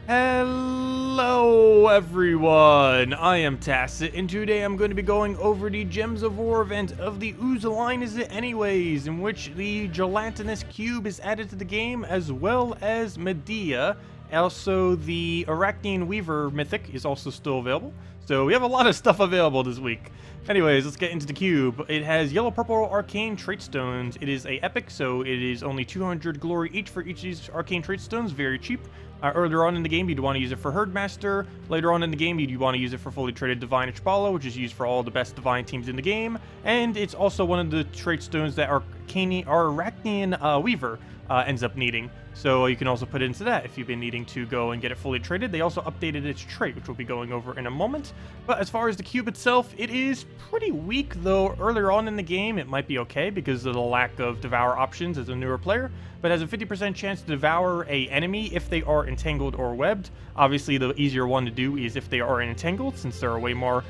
Hello everyone, I am Tacet, and today I'm going to be going over the Gems of War event of the Ooze line Is It Anyways, in which the Gelatinous Cube is added to the game, as well as Medea. Also, the Arachnean Weaver mythic is also still available, so we have a lot of stuff available this week. Anyways, let's get into the cube. It has yellow-purple arcane trait stones. It is a epic, so it is only 200 glory each for each of these arcane trait stones. Very cheap. Earlier on in the game, you'd want to use it for Herdmaster. Later on in the game, you'd want to use it for fully traded Divine Ichbala, which is used for all the best Divine teams in the game. And it's also one of the trait stones that our Arachnean Weaver ends up needing. So you can also put it into that if you've been needing to go and get it fully traded. They also updated its trait, which we'll be going over in a moment. But as far as the cube itself, it is pretty weak, though earlier on in the game it might be okay because of the lack of devour options as a newer player. But has a 50% chance to devour a enemy if they are entangled or webbed. Obviously, the easier one to do is if they are entangled, since there are way more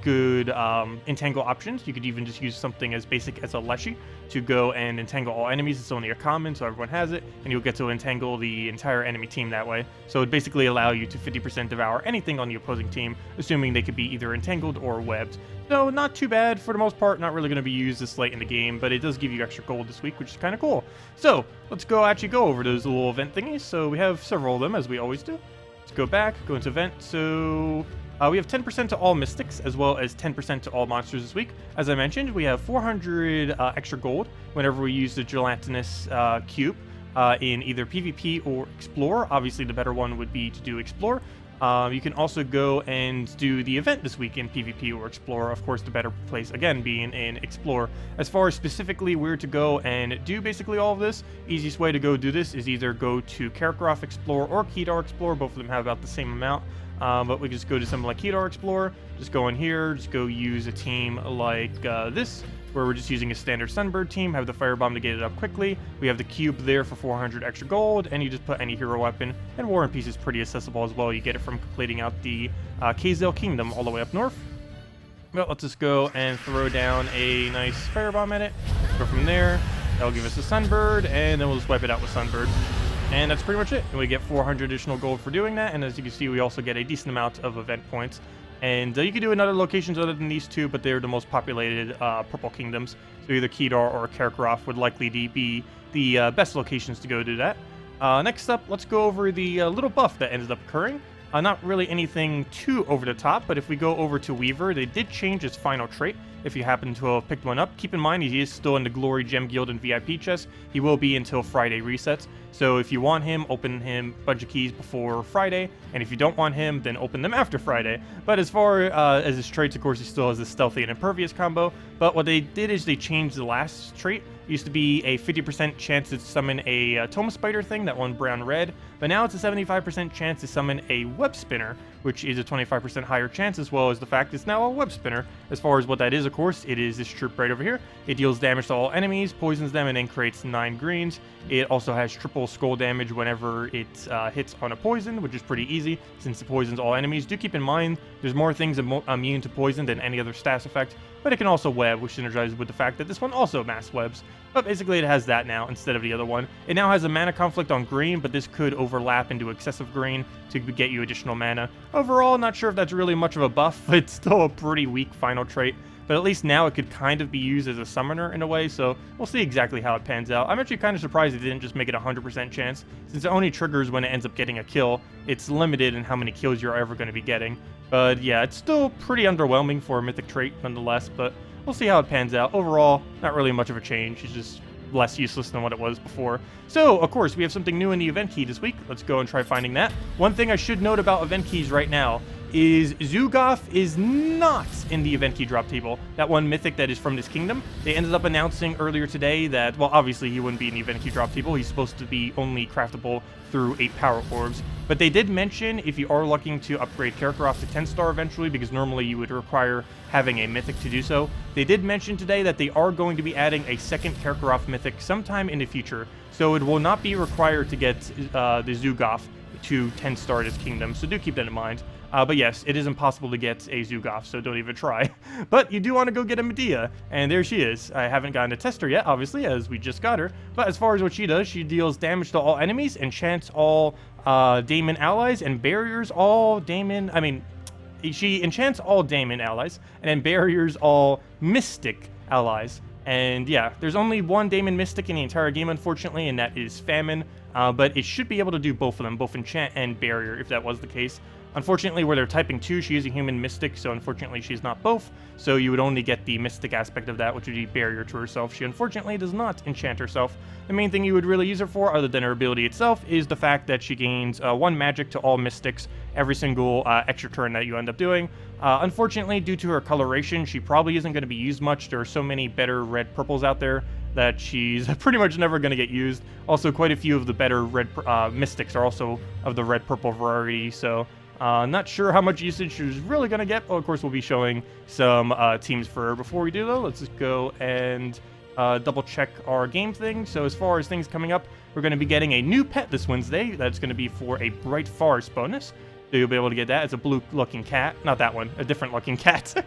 good entangle options. You could even just use something as basic as a Leshy to go and entangle all enemies. It's only a common, so everyone has it, and you'll get to entangle the entire enemy team that way. So it would basically allow you to 50% devour anything on the opposing team, assuming they could be either entangled or webbed. So not too bad for the most part, not really going to be used this late in the game, but it does give you extra gold this week, which is kind of cool. So let's actually go over those little event thingies. So we have several of them, as we always do. Let's go back, go into event. So we have 10% to all mystics, as well as 10% to all monsters this week. As I mentioned, we have 400 extra gold whenever we use the Gelatinous Cube in either PvP or Explore. Obviously, the better one would be to do Explore. You can also go and do the event this week in PvP or Explore. Of course, the better place, again, being in Explore. As far as specifically where to go and do basically all of this, easiest way to go do this is either go to Kakarot Explore or Kedar Explore. Both of them have about the same amount. But we just go to something like Kedar Explorer, just go in here, just go use a team like this, where we're just using a standard Sunbird team, have the Firebomb to get it up quickly. We have the cube there for 400 extra gold, and you just put any hero weapon, and War and Peace is pretty accessible as well. You get it from completing out the Kazel Kingdom all the way up north. Well, let's just go and throw down a nice Firebomb at it. Go from there, that'll give us a Sunbird, and then we'll just wipe it out with Sunbird. And that's pretty much it. And we get 400 additional gold for doing that. And as you can see, we also get a decent amount of event points. And you can do it in other locations other than these two, but they're the most populated Purple Kingdoms. So either Kedar or Kakarot would likely be the best locations to go do that. Next up, let's go over the little buff that ended up occurring. Not really anything too over the top, but if we go over to Weaver, they did change his final trait. If you happen to have picked one up, keep in mind he is still in the Glory Gem Guild and VIP chest. He will be until Friday resets. So if you want him, open him a bunch of keys before Friday. And if you don't want him, then open them after Friday. But as far as his traits, of course, he still has the Stealthy and Impervious combo. But what they did is they changed the last trait. It used to be a 50% chance to summon a Toma Spider thing, that one brown-red. But now it's a 75% chance to summon a Web Spinner, which is a 25% higher chance, as well as the fact it's now a Web Spinner. As far as what that is, of course, it is this troop right over here. It deals damage to all enemies, poisons them, and then creates 9 greens. It also has triple skull damage whenever it hits on a poison, which is pretty easy since it poisons all enemies. Do keep in mind, there's more things immune to poison than any other status effect, but it can also web, which synergizes with the fact that this one also mass webs. But basically it has that now instead of the other one. It now has a mana conflict on green, but this could overlap into excessive green to get you additional mana. Overall, not sure if that's really much of a buff. It's still a pretty weak final trait, but at least now it could kind of be used as a summoner in a way, so we'll see exactly how it pans out. I'm actually kind of surprised it didn't just make it a 100% chance, since it only triggers when it ends up getting a kill. It's limited in how many kills you're ever going to be getting. But yeah, it's still pretty underwhelming for a mythic trait nonetheless, but we'll see how it pans out. Overall, not really much of a change. It's just less useless than what it was before. So, of course, we have something new in the event key this week. Let's go and try finding that. One thing I should note about event keys right now is Zugoth is not in the event key drop table. That one mythic that is from this kingdom. They ended up announcing earlier today that, well, obviously he wouldn't be in the event key drop table. He's supposed to be only craftable through 8 power orbs. But they did mention if you are looking to upgrade Kakarot to 10-star eventually, because normally you would require having a mythic to do so, they did mention today that they are going to be adding a second Kakarot mythic sometime in the future. So it will not be required to get the Zugoth to 10-star this kingdom, so do keep that in mind. But yes, it is impossible to get a Zugoth, so don't even try. But you do want to go get a Medea, and there she is. I haven't gotten to test her yet, obviously, as we just got her. But as far as what she does, she deals damage to all enemies, enchants all Daemon allies and barriers all Daemon. I mean, she enchants all Daemon allies and then barriers all Mystic allies. And yeah, there's only one Daemon Mystic in the entire game, unfortunately, and that is Famine. But it should be able to do both of them, both enchant and barrier, if that was the case. Unfortunately, where they're typing 2, she is a human mystic, so unfortunately she's not both. So you would only get the mystic aspect of that, which would be barrier to herself. She unfortunately does not enchant herself. The main thing you would really use her for, other than her ability itself, is the fact that she gains 1 magic to all mystics every single extra turn that you end up doing. Unfortunately, due to her coloration, she probably isn't going to be used much. There are so many better red purples out there that she's pretty much never going to get used. Also, quite a few of the better red mystics are also of the red purple variety, so not sure how much usage she's really going to get. Well, of course, we'll be showing some teams for her. Before we do, though, let's just go and double check our game thing. So as far as things coming up, we're going to be getting a new pet this Wednesday. That's going to be for a Bright Forest bonus. So you'll be able to get that. It's a blue-looking cat. Not that one. A different-looking cat.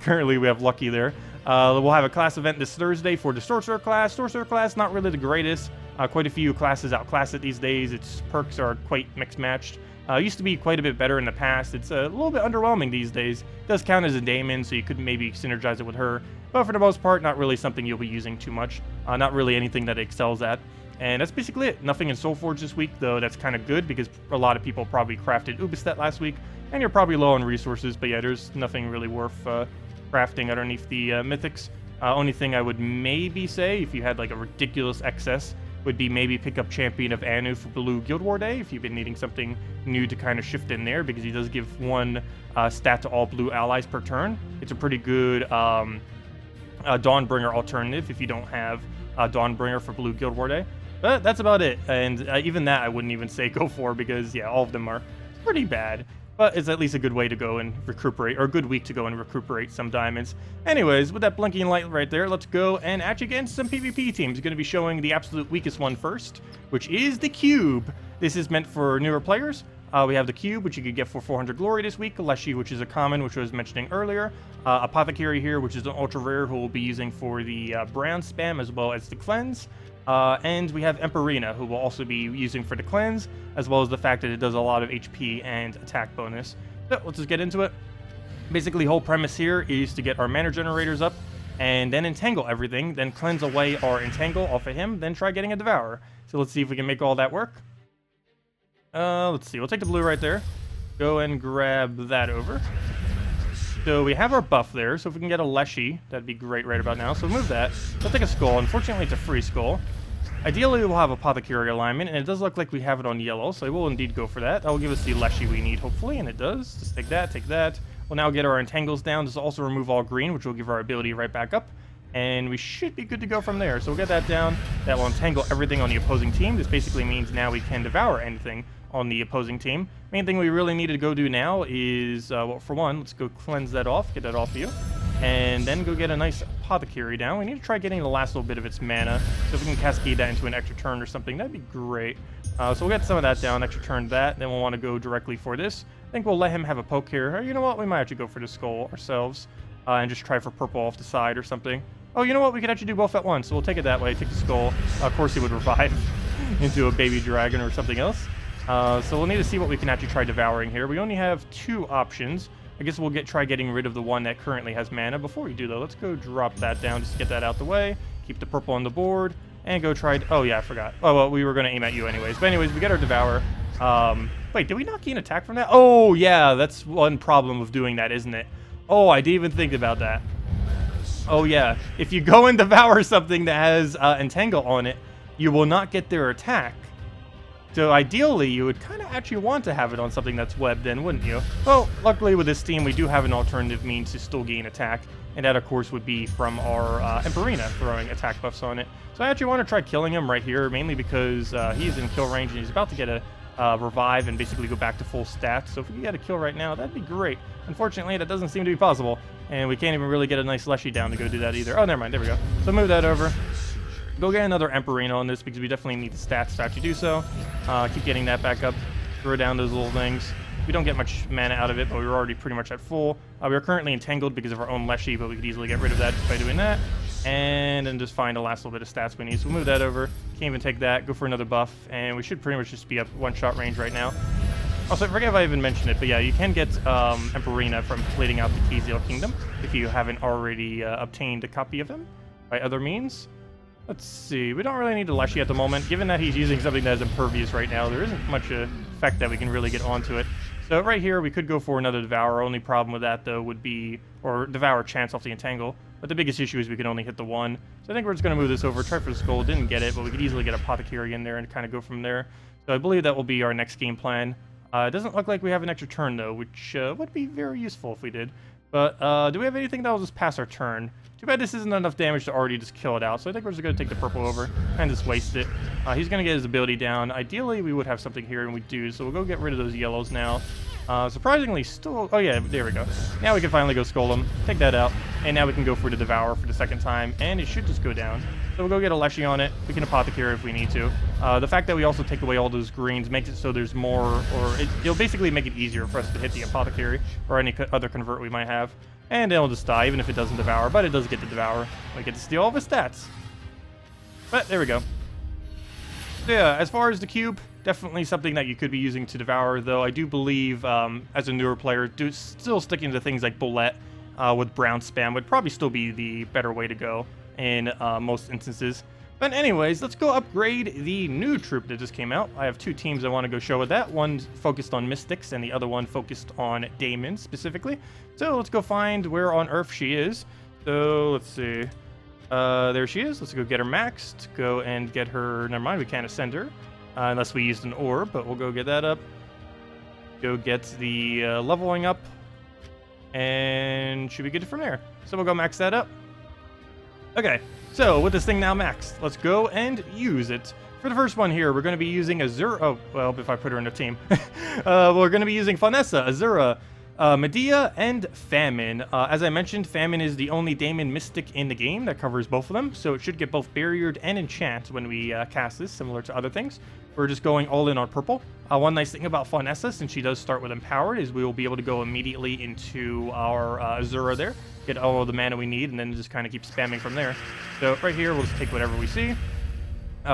Currently, we have Lucky there. We'll have a class event this Thursday for the Sorcerer class. Sorcerer class, not really the greatest. Quite a few classes outclass it these days. Its perks are quite mixed-matched. Used to be quite a bit better in the past. It's a little bit underwhelming these days. It does count as a Daemon, so you could maybe synergize it with her. But for the most part, not really something you'll be using too much. Not really anything that it excels at. And that's basically it. Nothing in Soulforge this week, though that's kind of good because a lot of people probably crafted Ubistet last week, and you're probably low on resources, but yeah, there's nothing really worth crafting underneath the Mythics. Only thing I would maybe say, if you had like a ridiculous excess, would be maybe pick up Champion of Anu for Blue Guild War Day, if you've been needing something new to kind of shift in there, because he does give 1 stat to all blue allies per turn. It's a pretty good Dawnbringer alternative if you don't have Dawnbringer for Blue Guild War Day. But that's about it, and even that I wouldn't even say go for, because yeah, all of them are pretty bad. But it's at least a good way to go and recuperate, or a good week to go and recuperate some diamonds. Anyways, with that blinking light right there, let's go and actually get into some PvP teams. We're going to be showing the absolute weakest one first, which is the Cube. This is meant for newer players. We have the Cube, which you could get for 400 glory this week. Leshy, which is a common, which I was mentioning earlier. Apothecary here, which is an ultra rare, who we'll be using for the brown spam as well as the cleanse. And we have Emperina, who we'll also be using for the cleanse, as well as the fact that it does a lot of HP and attack bonus. So let's just get into it. Basically, the whole premise here is to get our mana generators up, and then entangle everything, then cleanse away our entangle off of him, then try getting a Devourer. So let's see if we can make all that work. Let's see, we'll take the blue right there. Go and grab that over. So we have our buff there, so if we can get a Leshy, that'd be great right about now. So we'll move that. We'll take a skull. Unfortunately, it's a free skull. Ideally, we'll have Apothecary alignment, and it does look like we have it on yellow, so I will indeed go for that. That will give us the Leshy we need, hopefully, and it does. Just take that, take that. We'll now get our entangles down. This will also remove all green, which will give our ability right back up. And we should be good to go from there. So we'll get that down. That will entangle everything on the opposing team. This basically means now we can devour anything on the opposing team. Main thing we really need to go do now is, well, for one, let's go cleanse that off, get that off you, and then go get a nice Apothecary down. We need to try getting the last little bit of its mana, so if we can cascade that into an extra turn or something, that'd be great. So we'll get some of that down, extra turn that, then we'll want to go directly for this. I think we'll let him have a poke here. Or you know what, we might actually go for the skull ourselves, and just try for purple off the side or something. Oh, you know what, we could actually do both at once, so we'll take it that way, take the skull. Of course he would revive into a baby dragon or something else. So we'll need to see what we can actually try devouring here. We only have 2 options. I guess we'll try getting rid of the one that currently has mana. Before we do, though, let's go drop that down just to get that out the way. Keep the purple on the board. And go try... Oh, yeah, I forgot. Oh, well, we were going to aim at you anyways. But anyways, we get our Devour. Wait, did we not gain attack from that? Oh, yeah, that's one problem of doing that, isn't it? Oh, I didn't even think about that. Oh, yeah. If you go and devour something that has Entangle on it, you will not get their attack. So ideally, you would kind of actually want to have it on something that's webbed in, wouldn't you? Well, luckily with this team, we do have an alternative means to still gain attack, and that, of course, would be from our Emperina throwing attack buffs on it. So I actually want to try killing him right here, mainly because he's in kill range and he's about to get a revive and basically go back to full stats. So if we could get a kill right now, that'd be great. Unfortunately, that doesn't seem to be possible, and we can't even really get a nice Leshy down to go do that either. Oh, never mind. There we go. So move that over. Go get another Emperina on this because we definitely need the stats to actually do so. Keep getting that back up. Throw down those little things. We don't get much mana out of it, but we were already pretty much at full. We are currently entangled because of our own Leshy, but we could easily get rid of that just by doing that. And then just find the last little bit of stats we need. So we'll move that over. Can't even take that. Go for another buff. And we should pretty much just be up one-shot range right now. Also, I forget if I even mentioned it, but yeah, you can get Emperina from completing out the Keziel Kingdom if you haven't already obtained a copy of him by other means. Let's see. We don't really need to Leshy at the moment. Given that he's using something that is impervious right now, there isn't much effect that we can really get onto it. So right here, we could go for another Devour. Only problem with that, though, would be... Or Devour chance off the Entangle. But the biggest issue is we can only hit the one. So I think we're just going to move this over. Try for the Skull. Didn't get it, but we could easily get Apothecary in there and kind of go from there. So I believe that will be our next game plan. It doesn't look like we have an extra turn, though, which would be very useful if we did. But do we have anything that will just pass our turn? Too bad this isn't enough damage to already just kill it out, so I think we're just going to take the purple over and just waste it. He's going to get his ability down. Ideally, we would have something here, and we do, so we'll go get rid of those yellows now. Surprisingly, still... Oh, yeah, there we go. Now we can finally go Skull him, take that out, and now we can go for the Devour for the second time, and it should just go down. So we'll go get a Leshy on it. We can Apothecary if we need to. The fact that we also take away all those greens makes it so there's more... Or it'll basically make it easier for us to hit the Apothecary or any other convert we might have. And it'll just die, even if it doesn't Devour. But it does get to Devour. We get to steal all of his stats. But there we go. So yeah, as far as the cube, definitely something that you could be using to Devour, though I do believe, as a newer player, still sticking to things like Bullet with Brown Spam would probably still be the better way to go in most instances. But anyways, let's go upgrade the new troop that just came out. I have two teams I want to go show with that. One focused on Mystics and the other one focused on Daemons specifically. So let's go find where on Earth she is. So let's see. There she is. Let's go get her maxed. Go and get her... Never mind, we can't ascend her. Unless we used an orb, but we'll go get that up. Go get the leveling up. And should be good from there. So we'll go max that up. Okay, so with this thing now maxed, let's go and use it. For the first one here, we're going to be using Azura. Oh, well, if I put her in a team. We're going to be using Faunessa, Azura, Medea, and Famine. As I mentioned, Famine is the only Daemon Mystic in the game that covers both of them, so it should get both Barriered and Enchant when we cast this, similar to other things. We're just going all in on purple. One nice thing about Faunessa, since she does start with Empowered, is we will be able to go immediately into our Azura there, get all of the mana we need, and then just kind of keep spamming from there. So right here, we'll just take whatever we see.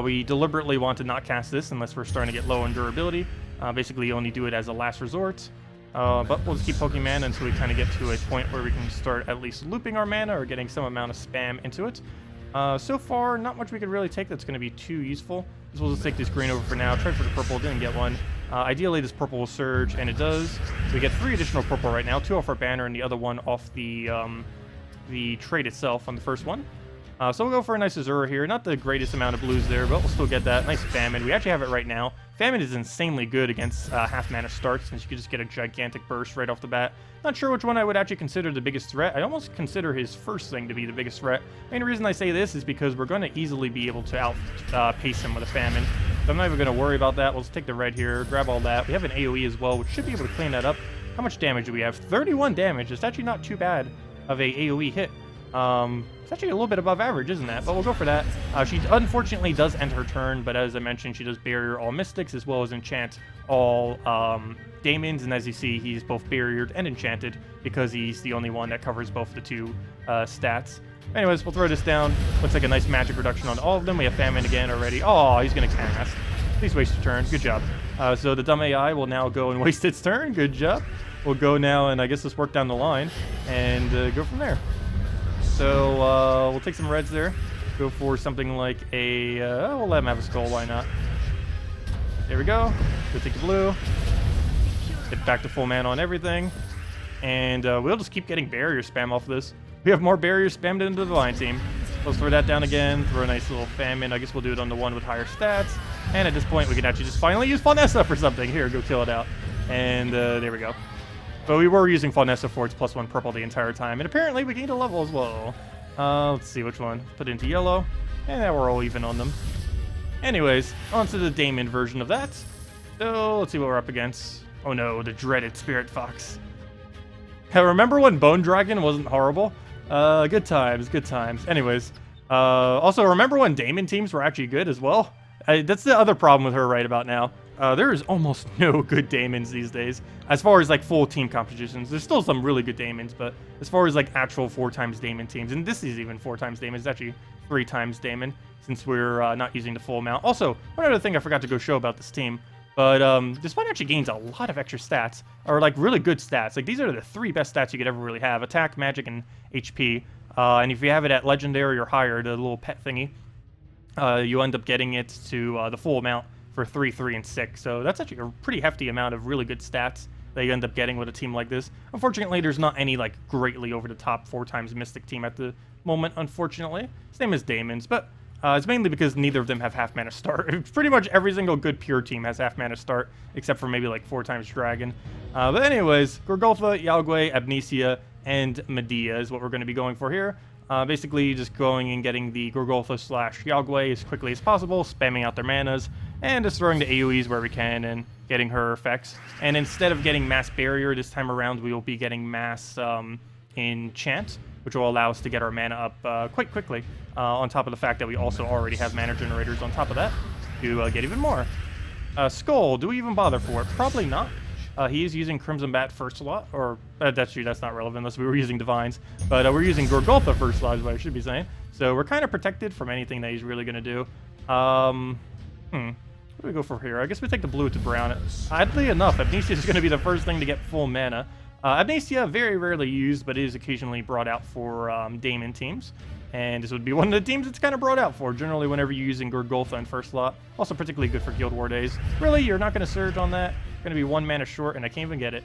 We deliberately want to not cast this unless we're starting to get low on durability. Basically, only do it as a last resort. But we'll just keep poking mana until we kind of get to a point where we can start at least looping our mana or getting some amount of spam into it. So far, not much we could really take that's going to be too useful. So we'll just take this green over for now. Try for the purple, didn't get one. Ideally, this purple will surge, and it does. We get 3 additional purple right now, 2 off our banner and the other one off the trait itself on the first one. So we'll go for a nice Azura here. Not the greatest amount of blues there, but we'll still get that. Nice Famine. We actually have it right now. Famine is insanely good against half mana starts, since you can just get a gigantic burst right off the bat. Not sure which one I would actually consider the biggest threat. I almost consider his first thing to be the biggest threat. Main reason I say this is because we're going to easily be able to outpace him with a Famine. So I'm not even going to worry about that. We'll just take the red here, grab all that. We have an AoE as well, which should be able to clean that up. How much damage do we have? 31 damage. It's actually not too bad of a AoE hit. It's actually a little bit above average, isn't that? But we'll go for that. She unfortunately does end her turn, but as I mentioned, she does barrier all Mystics as well as enchant all Daemons, and as you see, he's both barriered and enchanted because he's the only one that covers both the two stats. Anyways, we'll throw this down. Looks like a nice magic reduction on all of them. We have Famine again already. Oh, he's going to cast. Please waste your turn. Good job. So the dumb AI will now go and waste its turn. Good job. We'll go now and I guess let's work down the line and go from there. So we'll take some reds there. Go for something like a... we'll let him have a skull. Why not? There we go. Go take the blue. Get back to full mana on everything. And we'll just keep getting barrier spam off of this. We have more barrier spammed into the line team. Let's throw that down again. Throw a nice little Famine. I guess we'll do it on the one with higher stats. And at this point, we can actually just finally use Faunessa for something. Here, go kill it out. And there we go. But we were using Faunessa for its +1 purple the entire time. And apparently, we gained a level as well. Let's see which one. Put it into yellow. And now we're all even on them. Anyways, on to the Daemon version of that. So, let's see what we're up against. Oh no, the dreaded Spirit Fox. Remember when Bone Dragon wasn't horrible? Good times, good times. Anyways, also remember when Daemon teams were actually good as well? That's the other problem with her right about now. There is almost no good Daemons these days. As far as like full team competitions, there's still some really good Daemons, but as far as like actual 4x Daemon teams, and this is even 4x Daemon, it's actually 3x Daemon since we're not using the full amount. Also, one other thing I forgot to go show about this team, but this one actually gains a lot of extra stats, or like really good stats. Like these are the 3 best stats you could ever really have: attack, magic, and HP. And if you have it at legendary or higher, the little pet thingy, you end up getting it to the full amount for 3, 3, and 6. So that's actually a pretty hefty amount of really good stats that you end up getting with a team like this. Unfortunately, there's not any like greatly over the top 4x Mystic team at the moment, unfortunately. Same as Daemon's, but it's mainly because neither of them have half mana start. Pretty much every single good pure team has half mana start, except for maybe like 4x Dragon. But anyways, Gorgolfa, Yagwe, Abnesia, and Medea is what we're going to be going for here. Basically, just going and getting the Gorgolfa / Yagwe as quickly as possible, spamming out their manas, and just throwing the AoEs where we can and getting her effects. And instead of getting Mass Barrier this time around, we will be getting Mass Enchant, which will allow us to get our mana up quite quickly, on top of the fact that we also already have mana generators on top of that to get even more. Skull, do we even bother for it? Probably not. He is using Crimson Bat first slot, or that's not relevant unless we were using Divines, but we're using Gorgolfa first slot is what I should be saying. So we're kind of protected from anything that he's really going to do. What do we go for here? I guess we take the blue to brown. Oddly enough, Abnesia is going to be the first thing to get full mana. Abnesia, very rarely used, but is occasionally brought out for Daemon teams. And this would be one of the teams it's kind of brought out for, generally whenever you're using Gorgolfa in first slot. Also particularly good for Guild War days. Really, you're not going to surge on that. Going to be 1 mana short, and I can't even get it.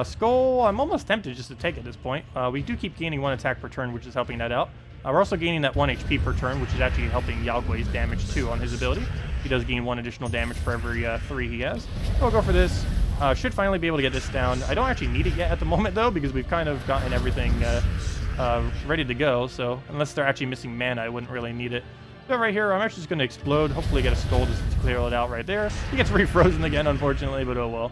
Skull, I'm almost tempted just to take at this point. We do keep gaining 1 attack per turn, which is helping that out. We're also gaining that 1 HP per turn, which is actually helping Yagwe's damage too on his ability. He does gain 1 additional damage for every 3 he has. So we'll go for this. Should finally be able to get this down. I don't actually need it yet at the moment, though, because we've kind of gotten everything ready to go. So unless they're actually missing mana, I wouldn't really need it. So right here, I'm actually just going to explode. Hopefully get a skull just to clear it out right there. He gets refrozen again, unfortunately, but oh well.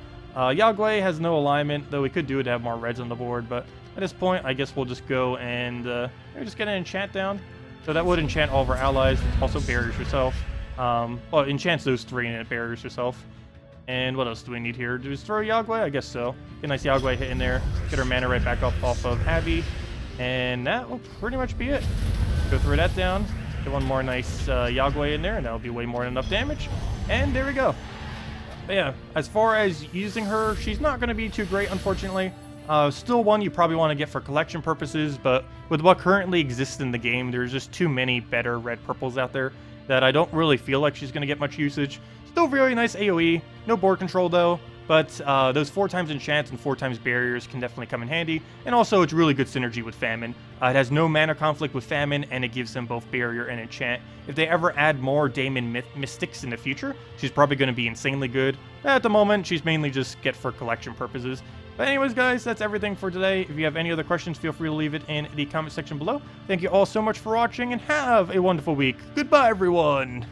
Yagwe has no alignment, though we could do it to have more reds on the board, but at this point, I guess we'll just go and maybe just get an enchant down. So that would enchant all of our allies, also barriers yourself. Well, enchants those 3 and it barriers yourself. And what else do we need here? Do we just throw Yagwe? I guess so. Get a nice Yagwe hit in there. Get our mana right back up off of Abby. And that will pretty much be it. Go throw that down. Get 1 more nice Yagwe in there, and that'll be way more than enough damage. And there we go. But yeah, as far as using her, she's not going to be too great, unfortunately. Still one you probably want to get for collection purposes, but with what currently exists in the game, there's just too many better red purples out there that I don't really feel like she's going to get much usage. Still very nice AoE, no board control though, but those 4x enchants and 4x barriers can definitely come in handy, and also it's really good synergy with Famine. It has no mana conflict with Famine, and it gives them both barrier and enchant. If they ever add more Daemon Mystics in the future, she's probably going to be insanely good. At the moment, she's mainly just get for collection purposes. But anyways, guys, that's everything for today. If you have any other questions, feel free to leave it in the comment section below. Thank you all so much for watching, and have a wonderful week. Goodbye, everyone!